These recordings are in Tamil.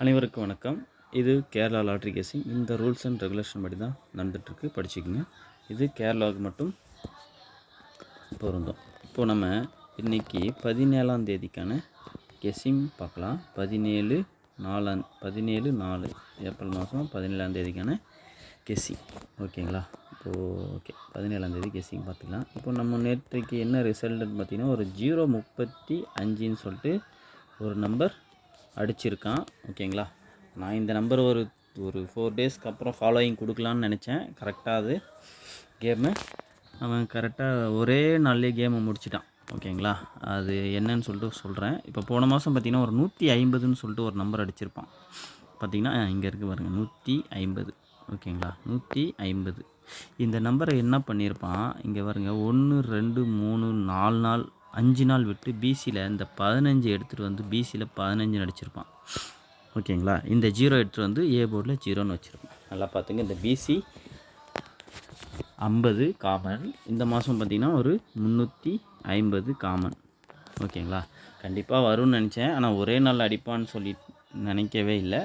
அனைவருக்கும் வணக்கம். இது கேரளா லாட்ரி கேசிங். இந்த ரூல்ஸ் அண்ட் ரெகுலேஷன் படி தான் நடந்துகிட்ருக்கு, படிச்சுக்கோங்க. இது கேரளாவுக்கு மட்டும் பொருந்தும். இப்போது நம்ம இன்றைக்கி 17ஆம் தேதிக்கான கெஸ்ஸிங் பார்க்கலாம். 17/4 ஏப்ரல் மாதம் 17ஆம் தேதிக்கான கெஸ்ஸிங். ஓகேங்களா? இப்போது ஓகே 17ஆம் தேதி கெஸ்ஸிங் பார்த்துக்கலாம். இப்போ நம்ம நேற்றைக்கு என்ன ரிசல்ட்டுன்னு பார்த்தீங்கன்னா, ஒரு 035ன்னு சொல்லிட்டு ஒரு நம்பர் அடிச்சிருக்கான். ஓகேங்களா? நான் இந்த நம்பர் ஒரு 4 டேஸ்க்கு அப்புறம் ஃபாலோயிங் கொடுக்கலான்னு நினச்சேன். கரெக்டாக அது கேமு அவன் கரெக்டாக ஒரே நாள்லேயே கேமை முடிச்சிட்டான். ஓகேங்களா? அது என்னன்னு சொல்லிட்டு சொல்கிறேன். இப்போ போன மாதம் பார்த்திங்கன்னா ஒரு 150ன்னு சொல்லிட்டு ஒரு நம்பர் அடிச்சிருப்பான். பார்த்திங்கன்னா இங்கே இருக்குது பாருங்கள், 150. ஓகேங்களா? 150 இந்த நம்பரை என்ன பண்ணியிருப்பான், இங்கே பாருங்க 1 2 3 4 நாள் 5 நாள் விட்டு பிசியில் இந்த 15 எடுத்துகிட்டு வந்து பிசியில் 15 அடிச்சிருப்பான். ஓகேங்களா? இந்த 0 எடுத்துகிட்டு வந்து ஏ போர்டில் 0ன்னு வச்சுருப்பான். நல்லா பார்த்துங்க. இந்த பிசி 50 காமன். இந்த மாதம் பார்த்திங்கன்னா ஒரு 350 காமன். ஓகேங்களா? கண்டிப்பாக வரும்னு நினச்சேன். ஆனால் ஒரே நாள் அடிப்பான்னு சொல்லி நினைக்கவே இல்லை.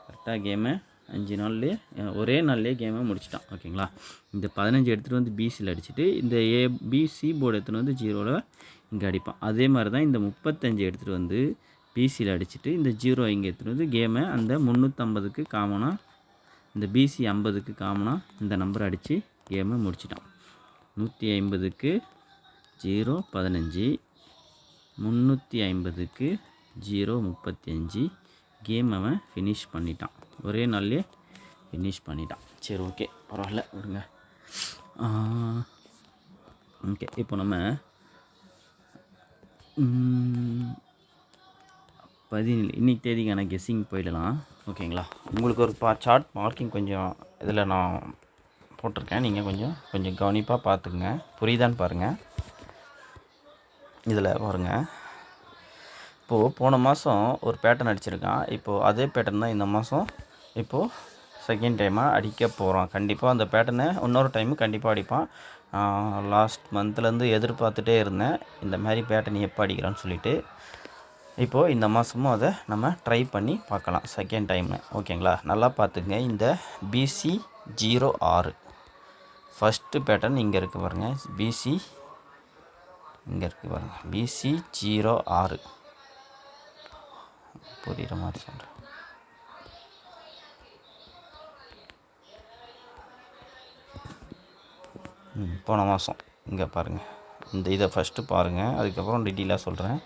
கரெக்டாக கேமை 5 நாள்லேயே ஒரே நாள்லேயே கேமை முடிச்சிட்டான். ஓகேங்களா? இந்த 15 எடுத்துகிட்டு வந்து பிசியில் அடிச்சுட்டு இந்த பிசி போர்டு எடுத்துகிட்டு வந்து 0வில் இங்கே அடிப்பான். அதே மாதிரி தான் இந்த 35 எடுத்துகிட்டு வந்து பிசியில் அடிச்சுட்டு இந்த 0 இங்கே எடுத்துகிட்டு வந்து கேமை அந்த 350க்கு காமனாக இந்த பிசி 50க்கு காமனாக இந்த நம்பர் அடித்து கேமை முடிச்சிட்டான். 150க்கு 0 15, 350க்கு 0 35 கேம் அவன் ஃபினிஷ் பண்ணிட்டான். ஒரே நாள்லேயே ஃபினிஷ் பண்ணிட்டான். சரி, ஓகே, பரவாயில்ல, விடுங்க. ஓகே, இப்போ நம்ம 17 இன்னைக்கு தேதிக்கான கெஸ்ஸிங் போயிடலாம். ஓகேங்களா? உங்களுக்கு ஒரு சார்ட் மார்க்கிங் கொஞ்சம் இதில் நான் போட்டிருக்கேன். நீங்கள் கொஞ்சம் கவனிப்பாக பார்த்துக்குங்க. புரியுதான்னு பாருங்கள். இதில் பாருங்கள், இப்போது போன மாதம் ஒரு பேட்டர்ன் அடிச்சிருக்கான். இப்போது அதே பேட்டர்ன் தான் இந்த மாதம் இப்போது செகண்ட் டைமாக அடிக்க போகிறான். கண்டிப்பாக அந்த பேட்டர்னை இன்னொரு டைமு கண்டிப்பாக அடிப்பான். லாஸ்ட் மந்த்லேருந்து எதிர்பார்த்துட்டே இருந்தேன் இந்த மாதிரி பேட்டர்ன் எப்போ அடிக்கிறான்னு சொல்லிட்டு. இப்போது இந்த மாதமும் அதை நம்ம ட்ரை பண்ணி பார்க்கலாம் செகண்ட் டைமு. ஓகேங்களா? நல்லா பார்த்துங்க. இந்த பிசி 06 ஃபஸ்ட்டு பேட்டர்ன் இங்கே இருக்குது பாருங்கள். பிசி இங்கே இருக்குது பாருங்கள். பிசி 06 புரிகிற மாதிரி சொல்கிறேன். போன மாதம் இங்கே பாருங்கள். இந்த இதை ஃபஸ்ட்டு பாருங்கள், அதுக்கப்புறம் டீட்டெயிலாக சொல்கிறேன்.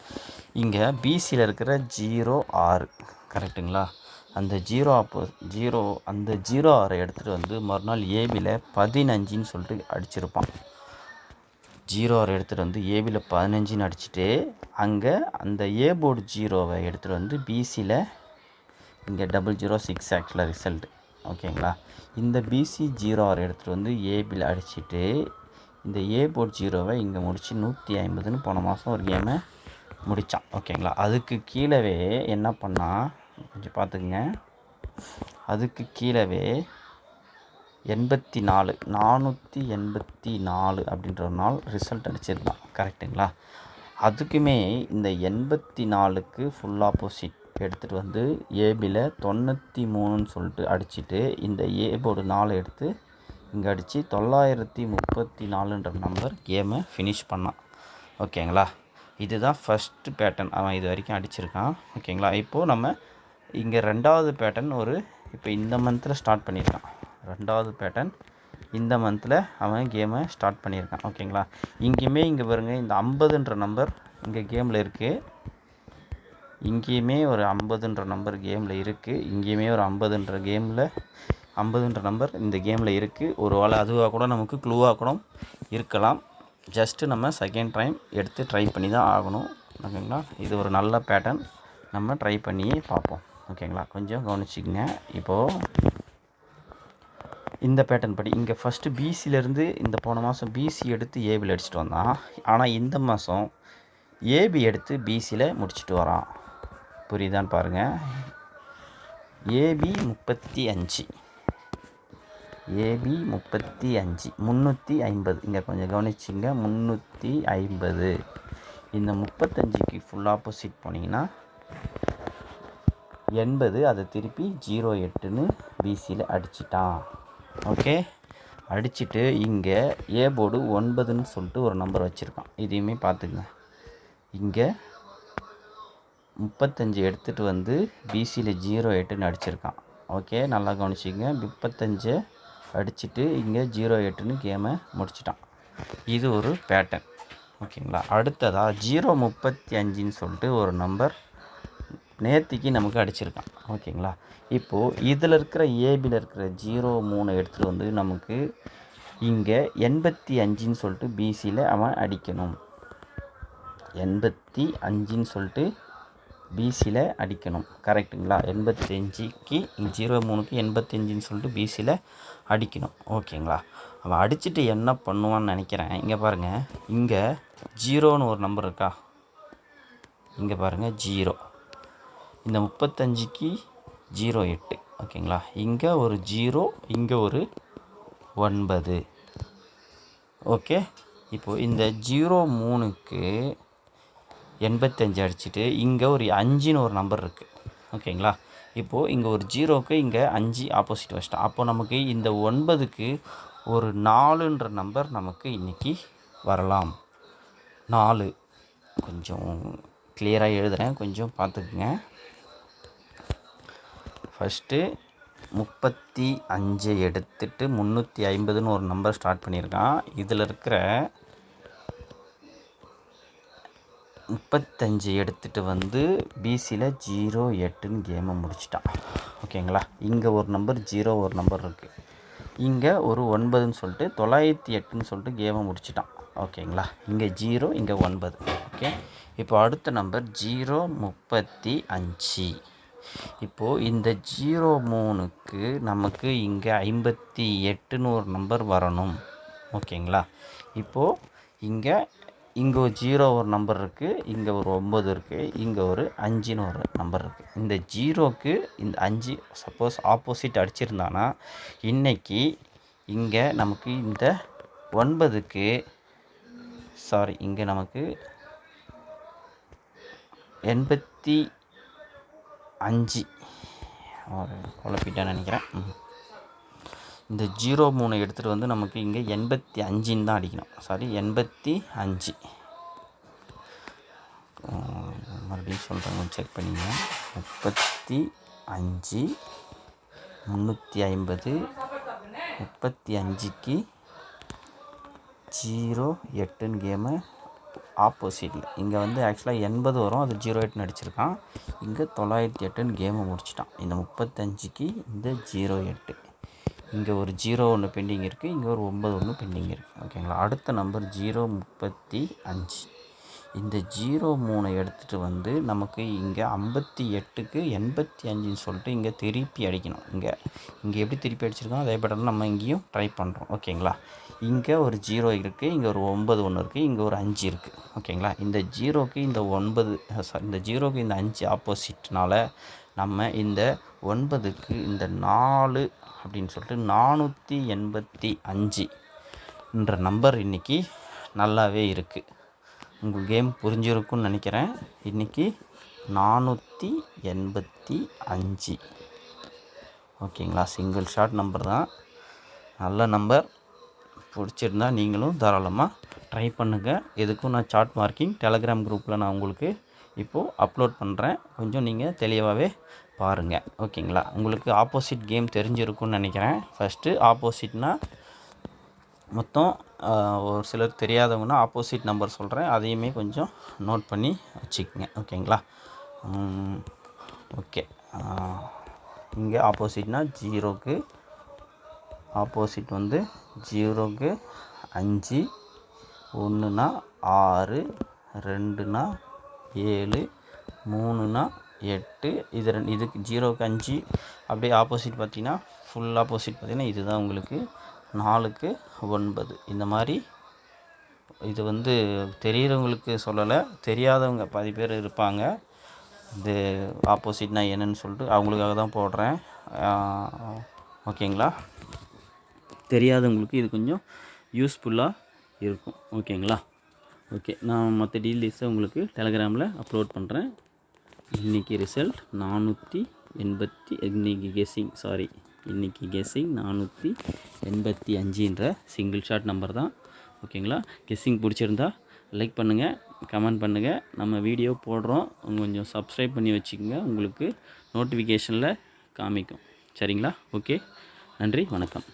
இங்கே பிசியில் இருக்கிற 06 கரெக்டுங்களா? அந்த 06 எடுத்துகிட்டு வந்து மறுநாள் ஏபியில் 15ன்னு சொல்லிட்டு அடிச்சிருப்பான். 06 எடுத்துகிட்டு வந்து ஏபியில் 15ன்னு அடிச்சுட்டு அங்கே அந்த ஏ போர்டு 0வை எடுத்துகிட்டு வந்து பிசியில் இங்கே 006 ஆக்சுவலாக ரிசல்ட்டு. ஓகேங்களா? இந்த பிசி 06 எடுத்துகிட்டு வந்து ஏபியில் அடிச்சுட்டு இந்த ஏ போர்டு 0வை இங்கே முடித்து 150ன்னு போன மாதம் ஒரு கேமை முடித்தான். ஓகேங்களா? அதுக்கு கீழவே என்ன பண்ணால் கொஞ்சம் பார்த்துக்குங்க. அதுக்கு கீழவே 484 அப்படின்ற ஒரு நாள் ரிசல்ட் அடிச்சிருந்தான். கரெக்டுங்களா? அதுக்குமே இந்த 84க்கு ஃபுல் ஆப்போசிட் எடுத்துகிட்டு வந்து ஏபியில் 93ன்னு சொல்லிட்டு அடிச்சுட்டு இந்த ஏ போர்டு 4 எடுத்து இங்கே அடித்து 934ன்ற நம்பர் கேமை ஃபினிஷ் பண்ணான். ஓகேங்களா? இதுதான் ஃபஸ்ட்டு பேட்டர்ன் அவன் இது வரைக்கும் அடிச்சிருக்கான். ஓகேங்களா? இப்போது நம்ம இங்கே ரெண்டாவது பேட்டர்ன் இப்போ இந்த மந்தில் ஸ்டார்ட் பண்ணியிருக்கான். ரெண்டாவது பேட்டர்ன் இந்த மந்தில் அவன் கேமை ஸ்டார்ட் பண்ணியிருக்கான். ஓகேங்களா? இங்கேயுமே இங்கே பாருங்கள், இந்த 50ன்ற நம்பர் இங்கே கேமில் இருக்குது. இங்கேயுமே ஒரு 50ன்ற நம்பர் கேமில் இருக்குது. இங்கேயுமே ஒரு 50ன்ற நம்பர் இந்த கேமில் இருக்குது. ஒரு வேளை அதுவாக கூட நமக்கு க்ளூவாக கூட இருக்கலாம். ஜஸ்ட்டு நம்ம செகண்ட் டைம் எடுத்து ட்ரை பண்ணி தான் ஆகணும். ஓகேங்களா? இது ஒரு நல்ல பேட்டர்ன், நம்ம ட்ரை பண்ணியே பார்ப்போம். ஓகேங்களா? கொஞ்சம் கவனிச்சிக்கங்க. இப்போது இந்த பேட்டர்ன் படி இங்கே ஃபஸ்ட்டு பிசியிலேருந்து இந்த போன மாதம் பிசி எடுத்து ஏபியில் அடிச்சுட்டு வந்தான். ஆனால் இந்த மாதம் ஏபி எடுத்து பிசியில் முடிச்சுட்டு வரான். புரியுதான்னு பாருங்கள். ஏபி 35 350 இங்கே கொஞ்சம் கவனிச்சிங்க. 350 இந்த 35க்கு ஃபுல் ஆப்போசிட் போனீங்கன்னா 80 அதை திருப்பி 08ன்னு பிசியில் அடிச்சிட்டான். ஓகே, அடிச்சுட்டு இங்கே ஏ போர்டு 9ன்னு சொல்லிட்டு ஒரு நம்பர் வச்சுருக்கான். இதையுமே பார்த்துக்குங்க. இங்கே 35 எடுத்துகிட்டு வந்து பிசியில் 08ன்னு அடிச்சிருக்கான். ஓகே, நல்லா கவனிச்சிங்க. 35 அடிச்சுட்டு இங்கே 08ன்னு கேமை முடிச்சிட்டான். இது ஒரு பேட்டர்ன். ஓகேங்களா. அடுத்ததாக 035ன்னு சொல்லிட்டு ஒரு நம்பர் நேற்றுக்கு நமக்கு அடிச்சிருக்கான். ஓகேங்களா. இப்போது இதில் இருக்கிற ஏபியில் இருக்கிற 03 எடுத்துகிட்டு வந்து நமக்கு இங்கே 85ன்னு சொல்லிட்டு பிசியில் அவன் அடிக்கணும். 85ன்னு சொல்லிட்டு பிசியில் அடிக்கணும். கரெக்டுங்களா. 85க்கு 03க்கு 85ன்னு சொல்லிட்டு பிசியில் அடிக்கணும். ஓகேங்களா. அவன் அடிச்சுட்டு என்ன பண்ணுவான்னு நினைக்கிறேன். இங்கே பாருங்கள், இங்கே 0ன்னு ஒரு நம்பர் இருக்கா. இங்கே பாருங்கள் 0. இந்த 35க்கு 08. ஓகேங்களா. இங்கே ஒரு 0, இங்கே ஒரு 9. ஓகே, இப்போது இந்த 03க்கு 85 அடிச்சுட்டு இங்கே ஒரு 5ன்னு ஒரு நம்பர் இருக்குது. ஓகேங்களா. இப்போது இங்கே ஒரு 0க்கு இங்கே 5 ஆப்போசிட் வச்சிட்டோம். அப்போது நமக்கு இந்த 9க்கு ஒரு 4ன்ற நம்பர் நமக்கு இன்றைக்கி வரலாம். 4 கொஞ்சம் கிளியராக எழுதுகிறேன், கொஞ்சம் பார்த்துக்குங்க. ஃபஸ்ட்டு 35 எடுத்துட்டு 350ன்னு ஒரு நம்பர் ஸ்டார்ட் பண்ணியிருக்கான். இதில் இருக்கிற 35 எடுத்துகிட்டு வந்து பிசியில் 08ன்னு கேமை முடிச்சிட்டான். ஓகேங்களா. இங்கே ஒரு நம்பர் 0 ஒரு நம்பர் இருக்குது. இங்கே ஒரு 9ன்னு சொல்லிட்டு 908ன்னு சொல்லிட்டு கேமை முடிச்சிட்டான். ஓகேங்களா. இங்கே 0, இங்கே 9. ஓகே, இப்போ அடுத்த நம்பர் 035. இப்போது இந்த 03க்கு நமக்கு இங்கே 58ன்னு ஒரு நம்பர் வரணும். ஓகேங்களா. இப்போது இங்கே ஒரு 0 ஒரு நம்பர் இருக்குது, இங்கே ஒரு 9 இருக்குது, இங்கே ஒரு 5ன்னு ஒரு நம்பர் இருக்குது. இந்த 0க்கு இந்த 5 சப்போஸ் ஆப்போசிட் அடிச்சிருந்தானா இன்றைக்கி இங்கே நமக்கு இந்த 9க்கு இங்கே நமக்கு 85 குழப்பிட்டேன்னு நினைக்கிறேன். இந்த 03 எடுத்துகிட்டு வந்து நமக்கு இங்கே 85ன்னு தான் அடிக்கணும். 85. மறுபடியும் சொல்கிறேன், செக் பண்ணிங்க. 35 350 35க்கு 08ன்னு கேமு ஆப்போசிட்டில் இங்கே வந்து ஆக்சுவலாக 80 வரும், அது 08ன்னு அடிச்சிருக்கான். இங்கே 908ன்னு கேமை முடிச்சிட்டான். இந்த 35க்கு இந்த 08. இங்கே ஒரு 0 ஒன்று பெண்டிங் இருக்குது, இங்கே ஒரு 9 ஒன்று பெண்டிங் இருக்குது. ஓகேங்களா. அடுத்த நம்பர் 035. இந்த 03 எடுத்துகிட்டு வந்து நமக்கு இங்கே 58க்கு 85ன்னு சொல்லிட்டு இங்கே திருப்பி அடிக்கணும். இங்கே எப்படி திருப்பி அடிச்சிருக்கோம் அதே பேட்டர்ன் நம்ம இங்கேயும் ட்ரை பண்ணுறோம். ஓகேங்களா. இங்கே ஒரு 0 இருக்குது, இங்கே ஒரு 9 ஒன்று இருக்குது, இங்கே ஒரு 5 இருக்குது. ஓகேங்களா. இந்த 0க்கு இந்த 9 இந்த 0க்கு இந்த 5 ஆப்போசிட்னால நம்ம இந்த 9க்கு இந்த 4 அப்படின்னு சொல்லிட்டு 485ன்ற நம்பர் இன்றைக்கி நல்லாவே இருக்குது. உங்கள் கேம் புரிஞ்சிருக்குன்னு நினைக்கிறேன். இன்றைக்கி 485. ஓகேங்களா. சிங்கிள் ஷாட் நம்பர் தான், நல்ல நம்பர். பிடிச்சிருந்தா நீங்களும் தாராளமாக ட்ரை பண்ணுங்கள். எதுக்கும் நான் சார்ட் மார்க்கிங் டெலகிராம் குரூப்பில் நான் உங்களுக்கு இப்போது அப்லோட் பண்ணுறேன். கொஞ்சம் நீங்கள் தெளிவாகவே பாருங்கள். ஓகேங்களா. உங்களுக்கு ஆப்போசிட் கேம் தெரிஞ்சிருக்குன்னு நினைக்கிறேன். ஃபஸ்ட்டு ஆப்போசிட்னால் மொத்தம் ஒரு சிலர் தெரியாதவங்கன்னா ஆப்போசிட் நம்பர் சொல்கிறேன், அதையுமே கொஞ்சம் நோட் பண்ணி வச்சுக்கோங்க. ஓகேங்களா. ஓகே, இங்கே ஆப்போசிட்னால் 0க்கு ஆப்போசிட் வந்து 0க்கு 5, 1னா 6, 2னா 7, 3னா 8. இதுக்கு 0க்கு 5 அப்படியே ஆப்போசிட் பார்த்திங்கன்னா ஃபுல் ஆப்போசிட் பார்த்திங்கன்னா இதுதான் உங்களுக்கு 4க்கு 9. இந்த மாதிரி இது வந்து தெரிகிறவங்களுக்கு சொல்லலை, தெரியாதவங்க பாதி பேர் இருப்பாங்க. இது ஆப்போசிட்னா என்னன்னு சொல்லிட்டு அவங்களுக்காக தான் போடுறேன். ஓகேங்களா. தெரியாதவங்களுக்கு இது கொஞ்சம் யூஸ்ஃபுல்லாக இருக்கும். ஓகேங்களா. ஓகே, நான் மற்ற டீட்டெயில்ஸை உங்களுக்கு டெலகிராமில் அப்லோட் பண்ணுறேன். இன்றைக்கி ரிசல்ட் 485. இன்றைக்கி கெஸ்ஸிங் 485ன்ற சிங்கிள் ஷாட் நம்பர் தான். ஓகேங்களா? கெஸ்ஸிங் பிடிச்சிருந்தா லைக் பண்ணுங்கள், கமெண்ட் பண்ணுங்கள். நம்ம வீடியோ போடுறோம், கொஞ்சம் சப்ஸ்கிரைப் பண்ணி வச்சுக்கோங்க, உங்களுக்கு நோட்டிஃபிகேஷனில் காமிக்கும். சரிங்களா? ஓகே, நன்றி, வணக்கம்.